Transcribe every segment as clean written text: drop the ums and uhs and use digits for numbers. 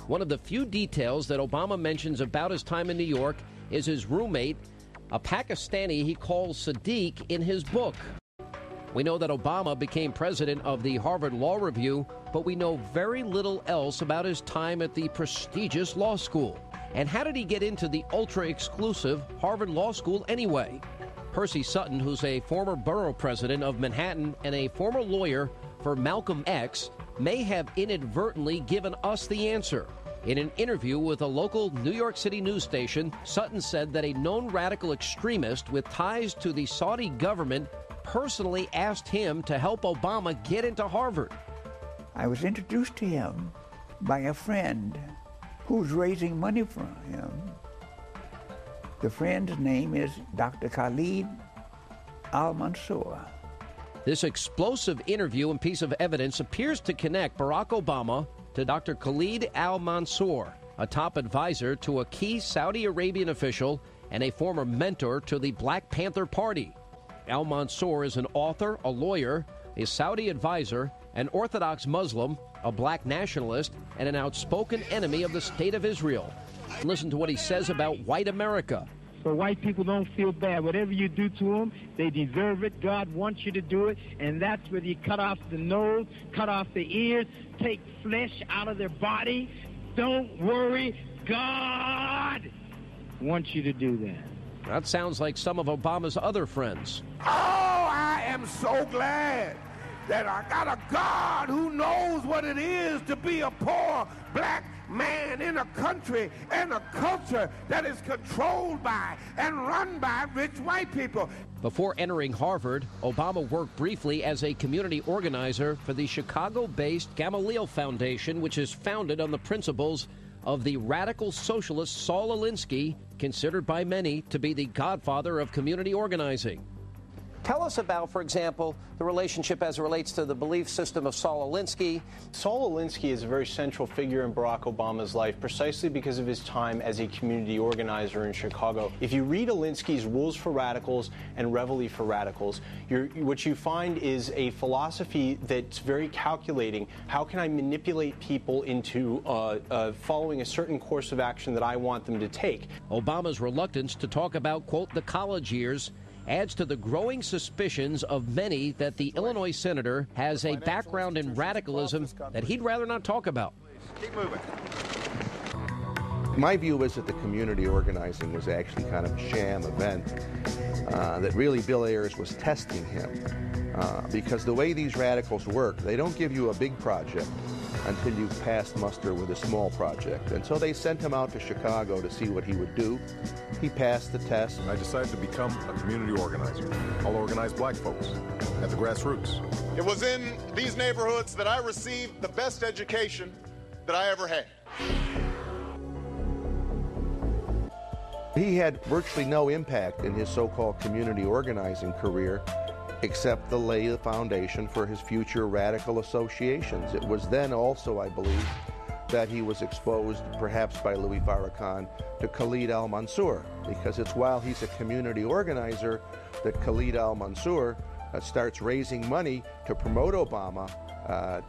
One of the few details that Obama mentions about his time in New York is his roommate, a Pakistani he calls Sadiq in his book. We know that Obama became president of the Harvard Law Review, but we know very little else about his time at the prestigious law school. And how did he get into the ultra-exclusive Harvard Law School anyway? Percy Sutton, who's a former borough president of Manhattan and a former lawyer for Malcolm X, may have inadvertently given us the answer. In an interview with a local New York City news station, Sutton said that a known radical extremist with ties to the Saudi government personally asked him to help Obama get into Harvard. I was introduced to him by a friend who's raising money for him. The friend's name is Dr. Khalid Al-Mansour. This explosive interview and piece of evidence appears to connect Barack Obama to Dr. Khalid Al-Mansour, a top advisor to a key Saudi Arabian official and a former mentor to the Black Panther Party. Al-Mansour is an author, a lawyer, a Saudi advisor, an Orthodox Muslim, a black nationalist, and an outspoken enemy of the State of Israel. Listen to what he says about white America. So white people don't feel bad. Whatever you do to them, they deserve it. God wants you to do it, and that's whether you cut off the nose, cut off the ears, take flesh out of their body. Don't worry, God wants you to do that. That sounds like some of Obama's other friends. Oh, I am so glad that I got a God who knows what it is to be a poor black man in a country and a culture that is controlled by and run by rich white people. Before entering Harvard, Obama worked briefly as a community organizer for the Chicago-based Gamaliel Foundation, which is founded on the principles of the radical socialist Saul Alinsky, considered by many to be the godfather of community organizing. Tell us about, for example, the relationship as it relates to the belief system of Saul Alinsky. Saul Alinsky is a very central figure in Barack Obama's life precisely because of his time as a community organizer in Chicago. If you read Alinsky's Rules for Radicals and Reveille for Radicals, what you find is a philosophy that's very calculating. How can I manipulate people into following a certain course of action that I want them to take? Obama's reluctance to talk about, quote, the college years adds to the growing suspicions of many that the Illinois senator has a background in radicalism that he'd rather not talk about. Keep moving. My view is that the community organizing was actually kind of a sham event, that really Bill Ayers was testing him. Because the way these radicals work, they don't give you a big project until you've passed muster with a small project. And so they sent him out to Chicago to see what he would do. He passed the test. I decided to become a community organizer. I'll organize black folks at the grassroots. It was in these neighborhoods that I received the best education that I ever had. He had virtually no impact in his so-called community organizing career except to lay the foundation for his future radical associations. It was then also, I believe, that he was exposed, perhaps by Louis Farrakhan, to Khalid Al-Mansour, because it's while he's a community organizer that Khalid Al-Mansour starts raising money to promote Obama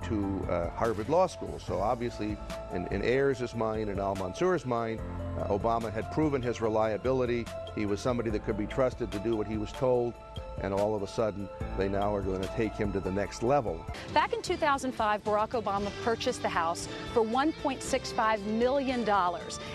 to Harvard Law School. So obviously, in Ayers' mind and Al-Mansour's mind, Obama had proven his reliability. He was somebody that could be trusted to do what he was told, and all of a sudden, they now are going to take him to the next level. Back in 2005, Barack Obama purchased the house for $1.65 million.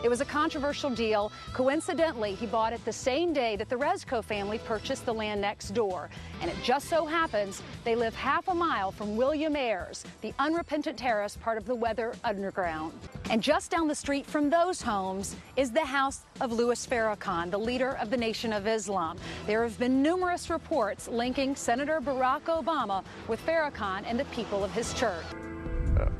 It was a controversial deal. Coincidentally, he bought it the same day that the Rezko family purchased the land next door. And it just so happens they live half a mile from William Ayers, the unrepentant terrorist part of the Weather Underground. And just down the street from those homes is the house of Louis Farrakhan, the leader of the Nation of Islam. There have been numerous reports linking Senator Barack Obama with Farrakhan and the people of his church.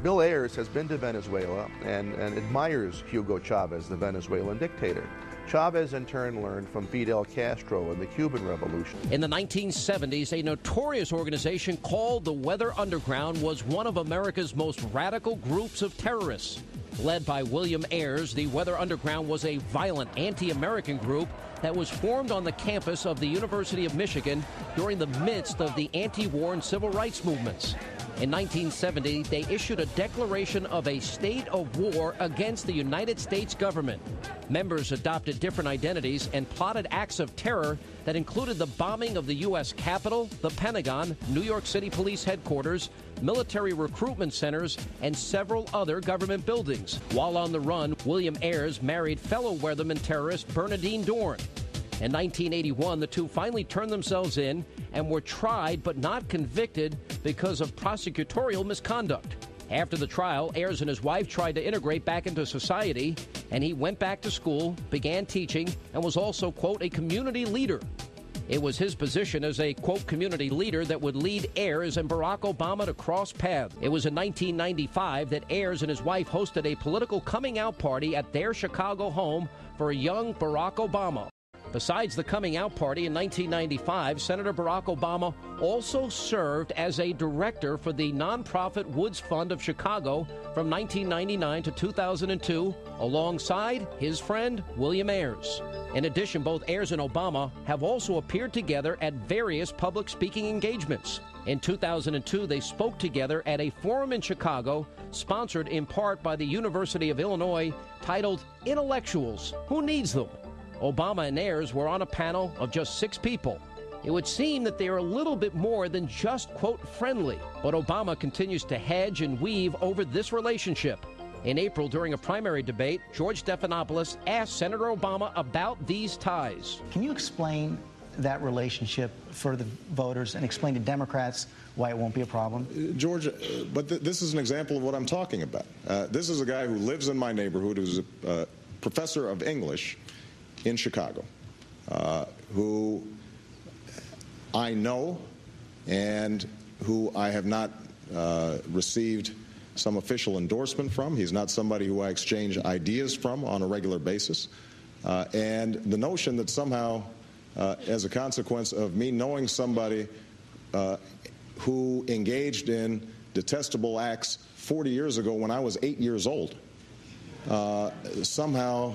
Bill Ayers has been to Venezuela and admires Hugo Chavez, the Venezuelan dictator. Chavez, in turn, learned from Fidel Castro in the Cuban Revolution. In the 1970s, a notorious organization called the Weather Underground was one of America's most radical groups of terrorists. Led by William Ayers, the Weather Underground was a violent anti-American group that was formed on the campus of the University of Michigan during the midst of the anti-war and civil rights movements. In 1970, they issued a declaration of a state of war against the United States government. Members adopted different identities and plotted acts of terror that included the bombing of the U.S. Capitol, the Pentagon, New York City Police Headquarters, military recruitment centers, and several other government buildings. While on the run, William Ayers married fellow Weatherman terrorist Bernardine Dorn. In 1981, the two finally turned themselves in and were tried but not convicted because of prosecutorial misconduct. After the trial, Ayers and his wife tried to integrate back into society, and he went back to school, began teaching, and was also, quote, a community leader. It was his position as a, quote, community leader that would lead Ayers and Barack Obama to cross paths. It was in 1995 that Ayers and his wife hosted a political coming-out party at their Chicago home for a young Barack Obama. Besides the coming-out party in 1995, Senator Barack Obama also served as a director for the nonprofit Woods Fund of Chicago from 1999 to 2002, alongside his friend William Ayers. In addition, both Ayers and Obama have also appeared together at various public speaking engagements. In 2002, they spoke together at a forum in Chicago, sponsored in part by the University of Illinois, titled Intellectuals, Who Needs Them? Obama and Ayers were on a panel of just 6 people. It would seem that they are a little bit more than just, quote, friendly. But Obama continues to hedge and weave over this relationship. In April, during a primary debate, George Stephanopoulos asked Senator Obama about these ties. Can you explain that relationship for the voters and explain to Democrats why it won't be a problem? George, but this is an example of what I'm talking about. This is a guy who lives in my neighborhood, who's a professor of English in Chicago, who I know and who I have not received some official endorsement from. He's not somebody who I exchange ideas from on a regular basis. And the notion that somehow, as a consequence of me knowing somebody who engaged in detestable acts 40 years ago when I was 8 years old, somehow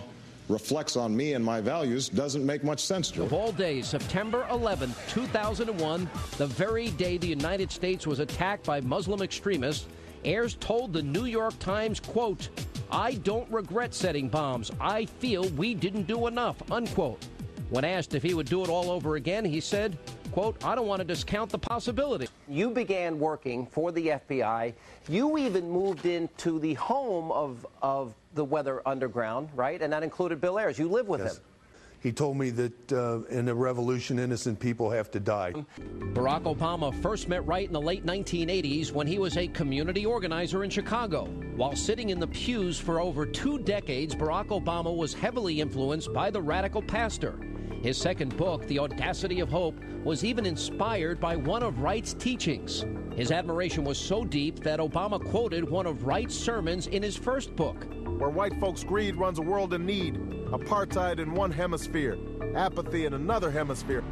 reflects on me and my values doesn't make much sense, George. Of all days, September 11, 2001, the very day the United States was attacked by Muslim extremists, Ayers told the New York Times, quote, "I don't regret setting bombs. I feel we didn't do enough," unquote. When asked if he would do it all over again, he said, quote, "I don't want to discount the possibility." You began working for the FBI. You even moved into the home of the Weather Underground, right? And that included Bill Ayers. You live with him. He told me that in a revolution, innocent people have to die. Barack Obama first met Wright in the late 1980s when he was a community organizer in Chicago. While sitting in the pews for over 2 decades, Barack Obama was heavily influenced by the radical pastor. His second book, The Audacity of Hope, was even inspired by one of Wright's teachings. His admiration was so deep that Obama quoted one of Wright's sermons in his first book. Where white folks' greed runs a world in need, apartheid in one hemisphere, apathy in another hemisphere.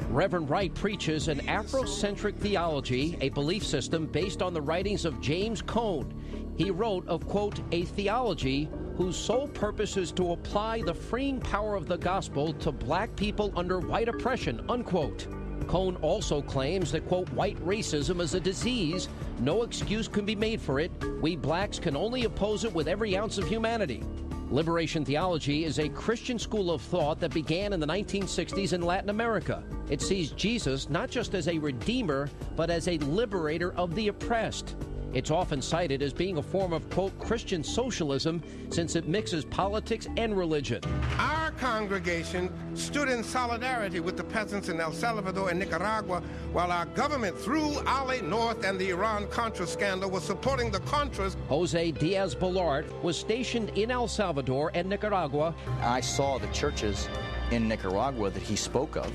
Reverend Wright preaches an Afrocentric theology, a belief system based on the writings of James Cone. He wrote of, quote, a theology whose sole purpose is to apply the freeing power of the gospel to black people under white oppression, unquote. Cone also claims that, quote, white racism is a disease. No excuse can be made for it. We blacks can only oppose it with every ounce of humanity. Liberation theology is a Christian school of thought that began in the 1960s in Latin America. It sees Jesus not just as a redeemer, but as a liberator of the oppressed. It's often cited as being a form of, quote, Christian socialism, since it mixes politics and religion. Our congregation stood in solidarity with the peasants in El Salvador and Nicaragua, while our government, through Ali North and the Iran-Contra scandal, was supporting the Contras. Jose Diaz-Balart was stationed in El Salvador and Nicaragua. I saw the churches in Nicaragua that he spoke of,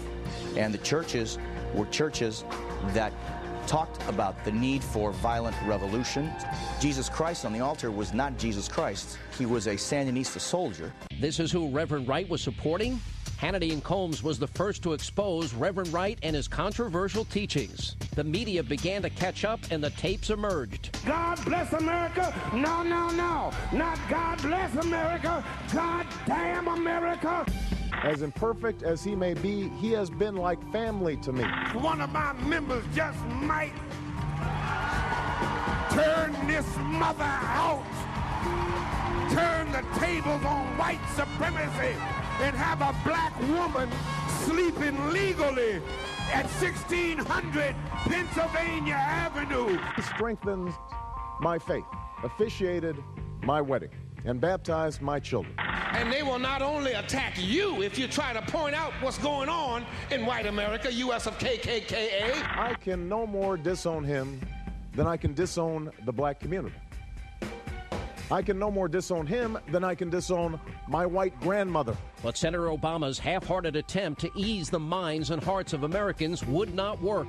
and the churches were churches that talked about the need for violent revolution. Jesus Christ on the altar was not Jesus Christ. He was a Sandinista soldier. This is who Reverend Wright was supporting. Hannity and Combs was the first to expose Reverend Wright and his controversial teachings. The media began to catch up and the tapes emerged. God bless America? No, no, no. Not God bless America. God damn America. As imperfect as he may be, he has been like family to me. One of my members just might turn this mother out, turn the tables on white supremacy, and have a black woman sleeping legally at 1600 Pennsylvania Avenue. He strengthened my faith, officiated my wedding, and baptized my children. And they will not only attack you if you try to point out what's going on in white America, US of KKKA. I can no more disown him than I can disown the black community. I can no more disown him than I can disown my white grandmother. But Senator Obama's half-hearted attempt to ease the minds and hearts of Americans would not work.